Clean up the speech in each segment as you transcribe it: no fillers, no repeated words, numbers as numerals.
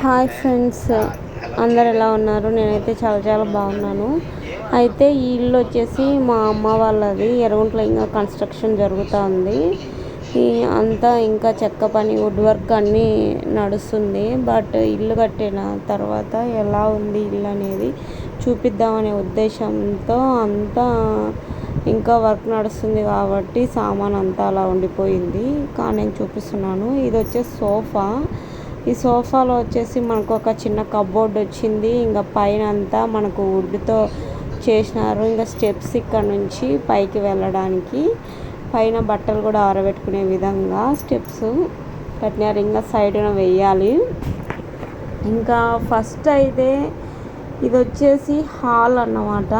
Hi friends, అందరు ఎలా ఉన్నారు? నేనైతే చాలా చాలా బాగున్నాను. అయితే ఈ ఇల్లు వచ్చేసి మా అమ్మ వాళ్ళది. ఎర్రగుంటలో ఇంకా కన్స్ట్రక్షన్ జరుగుతూ ఉంది. ఈ అంతా ఇంకా చెక్క పని, వుడ్ వర్క్ అన్నీ నడుస్తుంది. బట్ ఇల్లు కట్టిన తర్వాత ఎలా ఉంది ఇల్లు అనేది చూపిద్దామనే ఉద్దేశంతో అంతా ఇంకా వర్క్ నడుస్తుంది కాబట్టి సామాన్ అంతా అలా ఉండిపోయింది. కానీ నేను చూపిస్తున్నాను. ఇది వచ్చేసి సోఫా. ఈ సోఫాలో వచ్చేసి మనకు ఒక చిన్న కబోర్డ్ వచ్చింది. ఇంకా పైన అంతా మనకు వుడ్తో చేసినారు. ఇంకా స్టెప్స్ ఇక్కడ నుంచి పైకి వెళ్ళడానికి, పైన బట్టలు కూడా ఆరబెట్టుకునే విధంగా స్టెప్స్ కట్టినారు. ఇంకా సైడ్న వెయ్యాలి. ఇంకా ఫస్ట్ అయితే ఇది వచ్చేసి హాల్ అన్నమాట.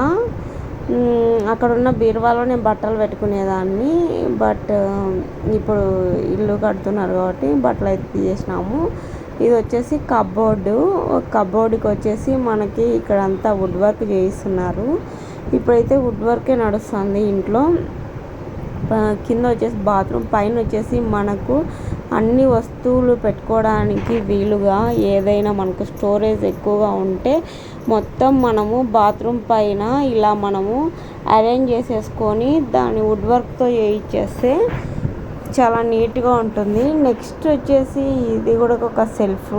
అక్కడ ఉన్న బీరువాలో నేను బట్టలు పెట్టుకునేదాన్ని. బట్ ఇప్పుడు ఇల్లు కడుతున్నారు కాబట్టి బట్టలు అయితే తీసేసినాము. ఇది వచ్చేసి కబోర్డుకి వచ్చేసి మనకి ఇక్కడ అంతా వుడ్ వర్క్ చేయిస్తున్నారు. ఇప్పుడైతే వుడ్ వర్కే నడుస్తుంది ఇంట్లో. కింద వచ్చేసి బాత్రూమ్, పైన వచ్చేసి మనకు అన్ని వస్తువులు పెట్టుకోవడానికి వీలుగా ఏదైనా మనకు స్టోరేజ్ ఎక్కువగా ఉంటే మొత్తం మనము బాత్రూమ్ పైన ఇలా మనము అరేంజ్ చేసేసుకొని దాన్ని వుడ్ వర్క్తో చేయించేస్తే చాలా నీట్గా ఉంటుంది. నెక్స్ట్ వచ్చేసి ఇది కూడా ఒక సెల్ఫ్.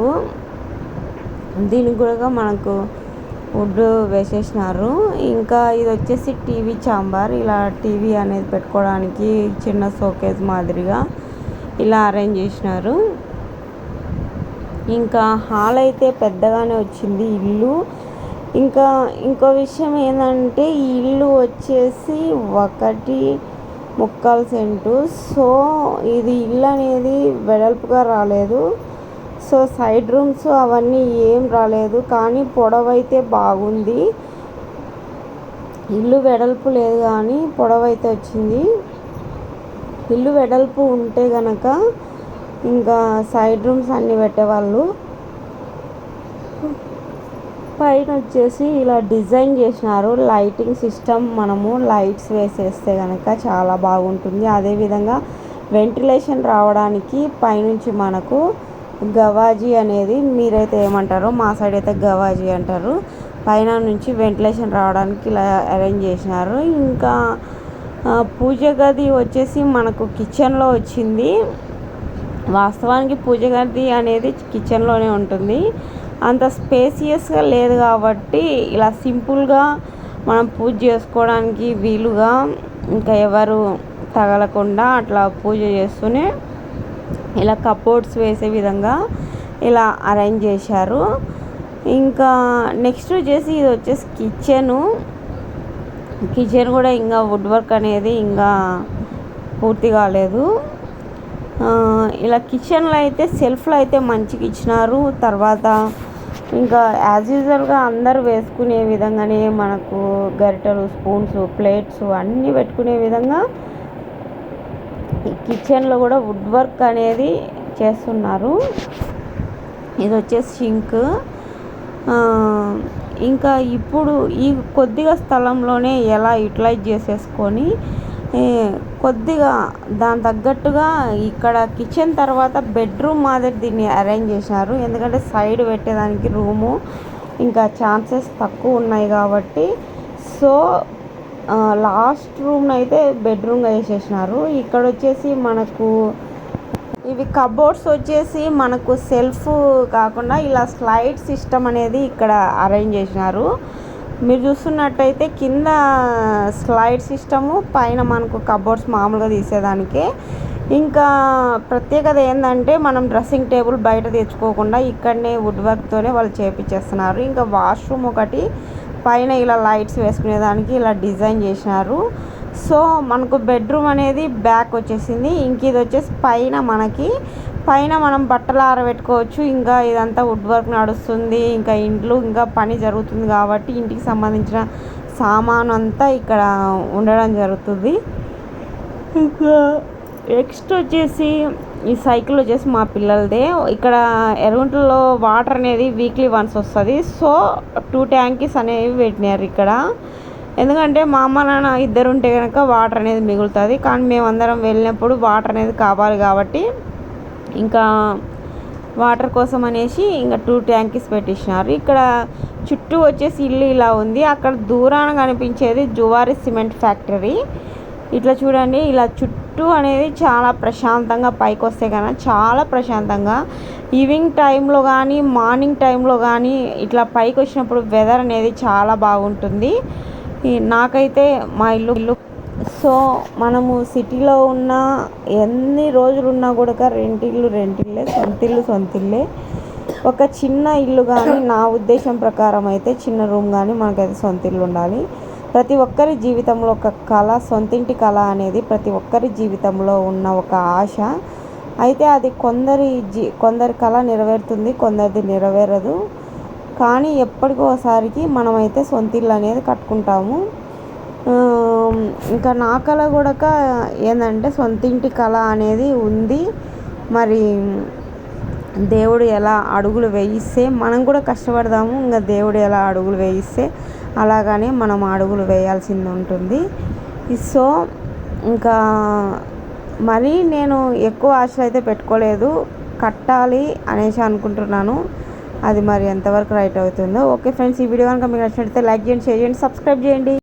దీనికి కూడా మనకు వుడ్ వేసేసినారు. ఇంకా ఇది వచ్చేసి టీవీ ఛాంబర్. ఇలా టీవీ అనేది పెట్టుకోవడానికి చిన్న షోకేస్ మాదిరిగా ఇలా అరేంజ్ చేసినారు. ఇంకా హాల్ అయితే పెద్దగానే వచ్చింది ఇల్లు. ఇంకా ఇంకో విషయం ఏంటంటే ఈ ఇల్లు వచ్చేసి 1.3 సెంటు. సో ఇది ఇల్లు అనేది వెడల్పుగా రాలేదు. సో సైడ్ రూమ్స్ అవన్నీ ఏం రాలేదు, కానీ పొడవైతే బాగుంది. ఇల్లు వెడల్పు లేదు కానీ పొడవైతే వచ్చింది. ఇల్లు వెడల్పు ఉంటే గనక ఇంకా సైడ్ రూమ్స్ అన్నీ పెట్టేవాళ్ళు. పైన వచ్చేసి ఇలా డిజైన్ చేసినారు. లైటింగ్ సిస్టమ్, మనము లైట్స్ వేసేస్తే కనుక చాలా బాగుంటుంది. అదేవిధంగా వెంటిలేషన్ రావడానికి పైనుంచి మనకు గవాజీ అనేది, మీరైతే ఏమంటారో మా సైడ్ అయితే గవాజీ అంటారు, పైన నుంచి వెంటిలేషన్ రావడానికి ఇలా అరేంజ్ చేసినారు. ఇంకా పూజ గది వచ్చేసి మనకు కిచెన్లో వచ్చింది. వాస్తవానికి పూజ గది అనేది కిచెన్లోనే ఉంటుంది. అంత స్పేసియస్గా లేదు కాబట్టి ఇలా సింపుల్గా మనం పూజ చేసుకోవడానికి వీలుగా, ఇంకా ఎవరు తగలకుండా అట్లా పూజ చేస్తూనే ఇలా కబోర్డ్స్ వేసే విధంగా ఇలా అరేంజ్ చేశారు. ఇంకా నెక్స్ట్ వచ్చేసి ఇది వచ్చేసి కిచెన్ కూడా ఇంకా వుడ్ వర్క్ అనేది ఇంకా పూర్తి కాలేదు. ఇలా కిచెన్లో అయితే సెల్ఫ్లో అయితే మంచిగా ఇచ్చినారు. తర్వాత ఇంకా యాజ్ యూజువల్గా అందరూ వేసుకునే విధంగానే మనకు గరిటెలు, స్పూన్స్, ప్లేట్స్ అన్నీ పెట్టుకునే విధంగా ఈ కిచెన్లో కూడా వుడ్ వర్క్ అనేది చేస్తున్నారు. ఇది వచ్చేసి సింక్. ఇంకా ఇప్పుడు ఈ కొద్దిగా స్థలంలోనే ఎలా యూటిలైజ్ చేసేసుకొని కొద్దిగా దాని తగ్గట్టుగా ఇక్కడ కిచెన్ తర్వాత బెడ్రూమ్ మాదిరి దీన్ని అరేంజ్ చేసినారు. ఎందుకంటే సైడ్ పెట్టేదానికి రూము ఇంకా ఛాన్సెస్ తక్కువ ఉన్నాయి కాబట్టి సో లాస్ట్ రూమ్ని అయితే బెడ్రూమ్గా వేసేసినారు. ఇక్కడ వచ్చేసి మనకు ఇవి కబోర్డ్స్ వచ్చేసి మనకు సెల్ఫ్ కాకుండా ఇలా స్లైడ్ సిస్టమ్ అనేది ఇక్కడ అరేంజ్ చేసినారు. మీరు చూస్తున్నట్టయితే కింద స్లైడ్ సిస్టము, పైన మనకు కబోర్డ్స్ మామూలుగా తీసేదానికే. ఇంకా ప్రత్యేకత ఏంటంటే మనం డ్రెస్సింగ్ టేబుల్ బయట తెచ్చుకోకుండా ఇక్కడనే వుడ్ వర్క్తోనే వాళ్ళు చేపించేస్తున్నారు. ఇంకా వాష్రూమ్ ఒకటి పైన ఇలా లైట్స్ వేసుకునేదానికి ఇలా డిజైన్ చేసినారు. సో మనకు బెడ్రూమ్ అనేది బ్యాక్ వచ్చేసింది. ఇంక ఇది వచ్చేసి పైన మనం బట్టలు ఆరబెట్టుకోవచ్చు. ఇంకా ఇదంతా వుడ్ వర్క్ నడుస్తుంది. ఇంకా ఇంట్లో ఇంకా పని జరుగుతుంది కాబట్టి ఇంటికి సంబంధించిన సామాను అంతా ఇక్కడ ఉండడం జరుగుతుంది. ఇంకా నెక్స్ట్ వచ్చేసి ఈ సైకిల్ వచ్చేసి మా పిల్లలదే. ఇక్కడ ఎర్రగుంటలో వాటర్ అనేది వీక్లీ వన్స్ వస్తుంది. సో 2 ట్యాంకీస్ అనేవి పెట్టినారు ఇక్కడ. ఎందుకంటే మా అమ్మ నాన్న ఇద్దరు ఉంటే కనుక వాటర్ అనేది మిగులుతుంది. కానీ మేమందరం వెళ్ళినప్పుడు వాటర్ అనేది కావాలి కాబట్టి ఇంకా వాటర్ కోసం అనేసి ఇంకా 2 ట్యాంకీస్ పెట్టించినారు. ఇక్కడ చుట్టూ వచ్చేసి ఇల్లు ఇలా ఉంది. అక్కడ దూరాన కనిపించేది జువారి సిమెంట్ ఫ్యాక్టరీ. ఇట్లా చూడండి, ఇలా చుట్టూ అనేది చాలా ప్రశాంతంగా పైకి వస్తే కన్నా చాలా ప్రశాంతంగా ఈవినింగ్ టైంలో కానీ మార్నింగ్ టైంలో కానీ ఇట్లా పైకి వచ్చినప్పుడు వెదర్ అనేది చాలా బాగుంటుంది. నాకైతే మా ఇల్లు సో మనము సిటీలో ఉన్న ఎన్ని రోజులు ఉన్నా కూడా రెంటిల్లే, సొంతిల్లే. ఒక చిన్న ఇల్లు కానీ నా ఉద్దేశం ప్రకారం అయితే చిన్న రూమ్ కానీ మనకైతే సొంత ఇల్లు ఉండాలి. ప్రతి ఒక్కరి జీవితంలో ఒక కళ, సొంతింటి కళ అనేది ప్రతి ఒక్కరి జీవితంలో ఉన్న ఒక ఆశ. అయితే అది కొందరి కళ నెరవేరుతుంది, కొందరిది నెరవేరదు. కానీ ఎప్పటికోసారికి మనమైతే సొంత ఇల్లు అనేది కట్టుకుంటాము. ఇంకా నా కళ కూడా ఏంటంటే సొంతింటి కళ అనేది ఉంది. మరి దేవుడు ఎలా అడుగులు వేయిస్తే మనం కూడా కష్టపడదాము. ఇంకా దేవుడు ఎలా అడుగులు వేయిస్తే అలాగనే మనం అడుగులు వేయాల్సింది ఉంటుంది. సో ఇంకా మరీ నేను ఎక్కువ ఆశలు అయితే పెట్టుకోలేదు, కట్టాలి అనేసి అనుకుంటున్నాను. అది మరి ఎంతవరకు రైట్ అవుతుందో. ఓకే ఫ్రెండ్స్, ఈ వీడియో కనుక మీకు నచ్చినట్లయితే లైక్ చేయండి, షేర్ చేయండి, సబ్స్క్రైబ్ చేయండి.